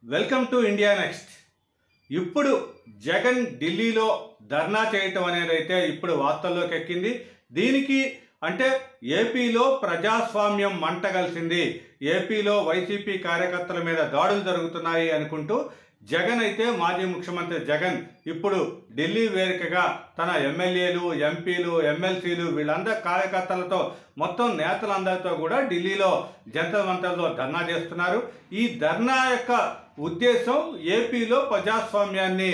Welcome to India next. ఇప్పుడు జగన్ ఢిల్లీలో ధర్నా చేయటం అనేది అయితే ఇప్పుడు వార్తల్లోకి ఎక్కింది. దీనికి అంటే ఏపీలో ప్రజాస్వామ్యం మంటగలిసింది, ఏపీలో వైసీపీ కార్యకర్తల మీద దాడులు జరుగుతున్నాయి అనుకుంటూ జగన్ అయితే మాజీ ముఖ్యమంత్రి జగన్ ఇప్పుడు ఢిల్లీ వేదికగా తన ఎమ్మెల్యేలు, ఎంపీలు, ఎమ్మెల్సీలు వీళ్ళందరి కార్యకర్తలతో మొత్తం నేతలందరితో కూడా ఢిల్లీలో జంతర్ మంతర్లో ధర్నా చేస్తున్నారు. ఈ ధర్నా యొక్క ఉద్దేశం ఏపీలో ప్రజాస్వామ్యాన్ని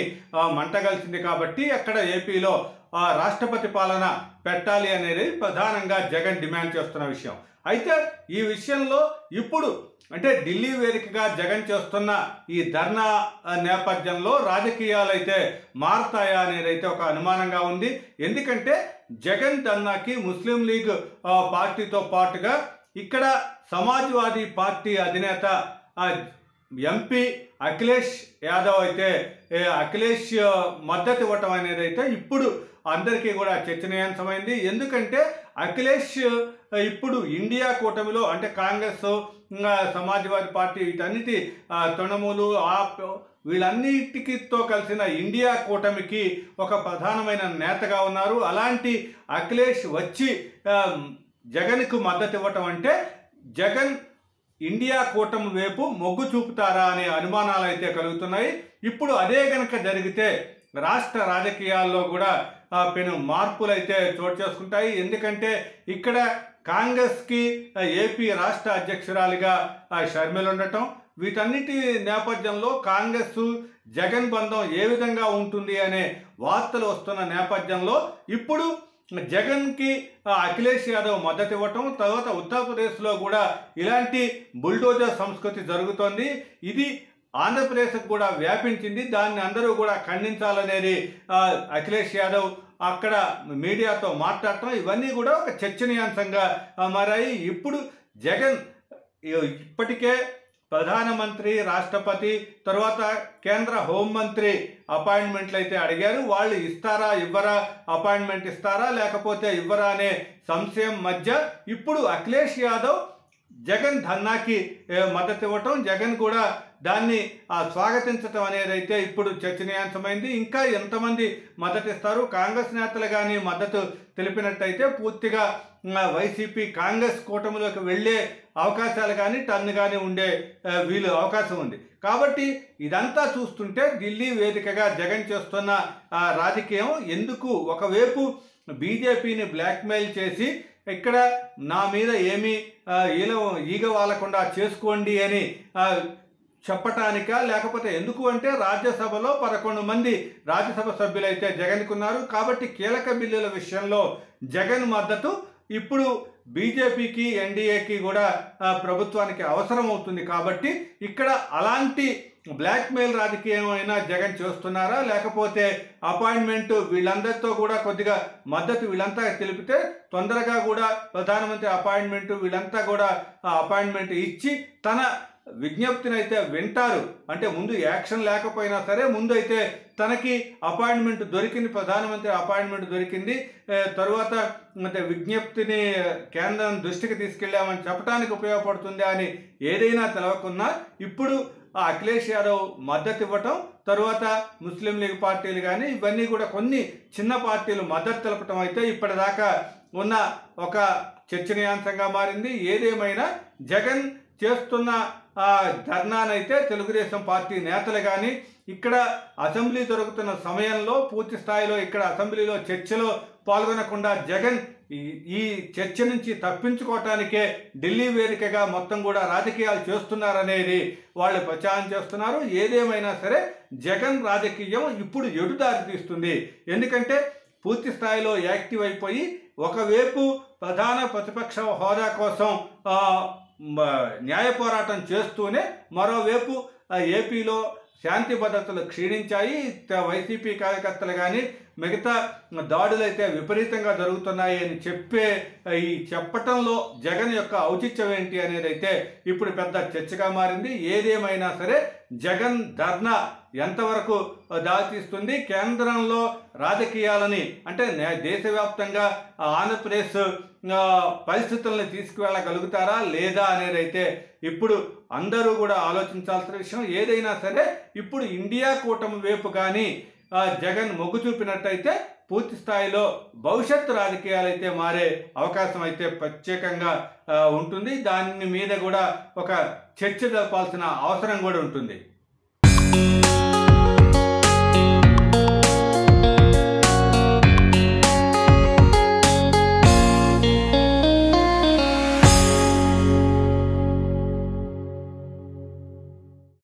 మంటగలిసింది కాబట్టి అక్కడ ఏపీలో రాష్ట్రపతి పాలన పెట్టాలి అనేది ప్రధానంగా జగన్ డిమాండ్ చేస్తున్న విషయం. అయితే ఈ విషయంలో ఇప్పుడు అంటే ఢిల్లీ వేదికగా జగన్ చేస్తున్న ఈ ధర్నా నేపథ్యంలో రాజకీయాలు అయితే మారతాయా అనేది అయితే ఒక అనుమానంగా ఉంది. ఎందుకంటే జగన్ ధర్నాకి ముస్లిం లీగ్ పార్టీతో పాటుగా ఇక్కడ సమాజ్వాదీ పార్టీ అధినేత ఎంపీ అఖిలేష్ యాదవ్ అయితే అఖిలేష్ మద్దతు ఇవ్వటం అనేది అయితే ఇప్పుడు అందరికీ కూడా చర్చనీయాంశమైంది. ఎందుకంటే అఖిలేష్ ఇప్పుడు ఇండియా కూటమిలో అంటే కాంగ్రెస్, సమాజ్వాదీ పార్టీ వీటన్నిటి తృణమూలు, ఆప్ వీళ్ళన్నిటితో కలిసిన ఇండియా కూటమికి ఒక ప్రధానమైన నేతగా ఉన్నారు. అలాంటి అఖిలేష్ వచ్చి జగన్కు మద్దతు ఇవ్వటం అంటే జగన్ ఇండియా కూటమి వైపు మొగ్గు చూపుతారా అనే అనుమానాలు అయితే కలుగుతున్నాయి. ఇప్పుడు అదే కనుక జరిగితే రాష్ట్ర రాజకీయాల్లో కూడా పెను మార్పులు అయితే చోటు చేసుకుంటాయి. ఎందుకంటే ఇక్కడ కాంగ్రెస్కి ఏపీ రాష్ట్ర అధ్యక్షురాలిగా షర్మిల ఉండటం, వీటన్నిటి నేపథ్యంలో కాంగ్రెస్ జగన్ బంధం ఏ విధంగా ఉంటుంది అనే వార్తలు వస్తున్న నేపథ్యంలో ఇప్పుడు జగన్కి అఖిలేష్ యాదవ్ మద్దతు ఇవ్వటం, తర్వాత ఉత్తరప్రదేశ్లో కూడా ఇలాంటి బుల్డోజర్ సంస్కృతి జరుగుతోంది. ఇది ఆంధ్రప్రదేశ్కు కూడా వ్యాపించింది. దాన్ని అందరూ కూడా ఖండించాలనేది అఖిలేష్ యాదవ్ అక్కడ మీడియాతో మాట్లాడటం, ఇవన్నీ కూడా ఒక చర్చనీయాంశంగా మారాయి. ఇప్పుడు జగన్ ఇప్పటికే ప్రధానమంత్రి, రాష్ట్రపతి, తర్వాత కేంద్ర హోంమంత్రి అపాయింట్మెంట్లు అయితే అడిగారు. వాళ్ళు ఇస్తారా ఇవ్వరా, అపాయింట్మెంట్ ఇస్తారా లేకపోతే ఇవ్వరా అనే సంశయం మధ్య ఇప్పుడు అఖిలేష్ యాదవ్ జగన్ ధర్నాకి మద్దతు ఇవ్వటం, జగన్ కూడా దాన్ని స్వాగతించటం అనేది అయితే ఇప్పుడు చర్చనీయాంశమైంది. ఇంకా ఎంతమంది మద్దతు ఇస్తారు? కాంగ్రెస్ నేతలు కానీ మద్దతు తెలిపినట్టయితే పూర్తిగా వైసీపీ కాంగ్రెస్ కూటమిలోకి వెళ్ళే అవకాశాలు కానీ టర్న్ కానీ ఉండే వీలు అవకాశం ఉంది. కాబట్టి ఇదంతా చూస్తుంటే ఢిల్లీ వేదికగా జగన్ చేస్తున్న రాజకీయం ఎందుకు ఒకవైపు బీజేపీని బ్లాక్మెయిల్ చేసి ఇక్కడ నా మీద ఏమీ ఈగ వాలకుండా చేసుకోండి అని చెప్పటానికా, లేకపోతే ఎందుకు అంటే రాజ్యసభలో 11 మంది రాజ్యసభ సభ్యులైతే జగన్కున్నారు. కాబట్టి కీలక బిల్లుల విషయంలో జగన్ మద్దతు ఇప్పుడు బీజేపీకి, ఎన్డీఏకి కూడా ప్రభుత్వానికి అవసరం అవుతుంది. కాబట్టి ఇక్కడ అలాంటి బ్లాక్మెయిల్ రాజకీయం అయినా జగన్ చేస్తున్నారా, లేకపోతే అపాయింట్మెంట్ వీళ్ళందరితో కూడా కొద్దిగా మద్దతు వీళ్ళంతా తెలిపితే తొందరగా కూడా ప్రధానమంత్రి అపాయింట్మెంట్ వీళ్ళంతా కూడా అపాయింట్మెంట్ ఇచ్చి తన విజ్ఞప్తిని అయితే వింటారు. అంటే ముందు యాక్షన్ లేకపోయినా సరే ముందు అయితే తనకి అపాయింట్మెంట్ దొరికింది, ప్రధానమంత్రి అపాయింట్మెంట్ దొరికింది, తరువాత అంటే విజ్ఞప్తిని కేంద్రం దృష్టికి తీసుకెళ్ళామని చెప్పడానికి ఉపయోగపడుతుంది అని ఏదైనా తెలవకున్నా ఇప్పుడు అఖిలేష్ యాదవ్ మద్దతు ఇవ్వటం, తరువాత ముస్లిం లీగ్ పార్టీలు కానీ ఇవన్నీ కూడా కొన్ని చిన్న పార్టీలు మద్దతు తెలపటం అయితే ఇప్పటిదాకా ఉన్న ఒక చర్చనీయాంశంగా మారింది. ఏదేమైనా జగన్ చేస్తున్న ధర్నానైతే తెలుగుదేశం పార్టీ నేతలు కానీ ఇక్కడ అసెంబ్లీ జరుగుతున్న సమయంలో పూర్తి స్థాయిలో ఇక్కడ అసెంబ్లీలో చర్చలో పాల్గొనకుండా జగన్ ఈ చర్చ నుంచి తప్పించుకోవటానికే ఢిల్లీ వేదికగా మొత్తం కూడా రాజకీయాలు చేస్తున్నారనేది వాళ్ళు ప్రచారం చేస్తున్నారు. ఏదేమైనా సరే జగన్ రాజకీయం ఇప్పుడు ఎడుదారి తీస్తుంది. ఎందుకంటే పూర్తి స్థాయిలో యాక్టివ్ అయిపోయి ఒకవైపు ప్రధాన ప్రతిపక్ష హోదా కోసం న్యాయ పోరాటం చేస్తూనే మరోవైపు ఏపీలో శాంతి భద్రతలు క్షీణించాయి. వైసీపీ కార్యకర్తలు కానీ మిగతా దాడులు అయితే విపరీతంగా జరుగుతున్నాయి అని ఈ చెప్పటంలో జగన్ యొక్క ఔచిత్యం ఏంటి అనేది అయితే ఇప్పుడు పెద్ద చర్చగా మారింది. ఏదేమైనా సరే జగన్ ధర్నా ఎంతవరకు దారితీస్తుంది, కేంద్రంలో రాజకీయాలని అంటే దేశవ్యాప్తంగా ఆంధ్రప్రదేశ్ పరిస్థితులను తీసుకువెళ్ళగలుగుతారా లేదా అనేది అయితే ఇప్పుడు అందరూ కూడా ఆలోచించాల్సిన విషయం. ఏదైనా సరే ఇప్పుడు ఇండియా కూటమి వైపు కానీ జగన్ మొగ్గు చూపినట్టయితే పూర్తి స్థాయిలో భవిష్యత్తు రాజకీయాలు అయితే మారే అవకాశం అయితే ప్రత్యేకంగా ఉంటుంది. దాని మీద కూడా ఒక చర్చ జరపాల్సిన అవసరం కూడా ఉంటుంది.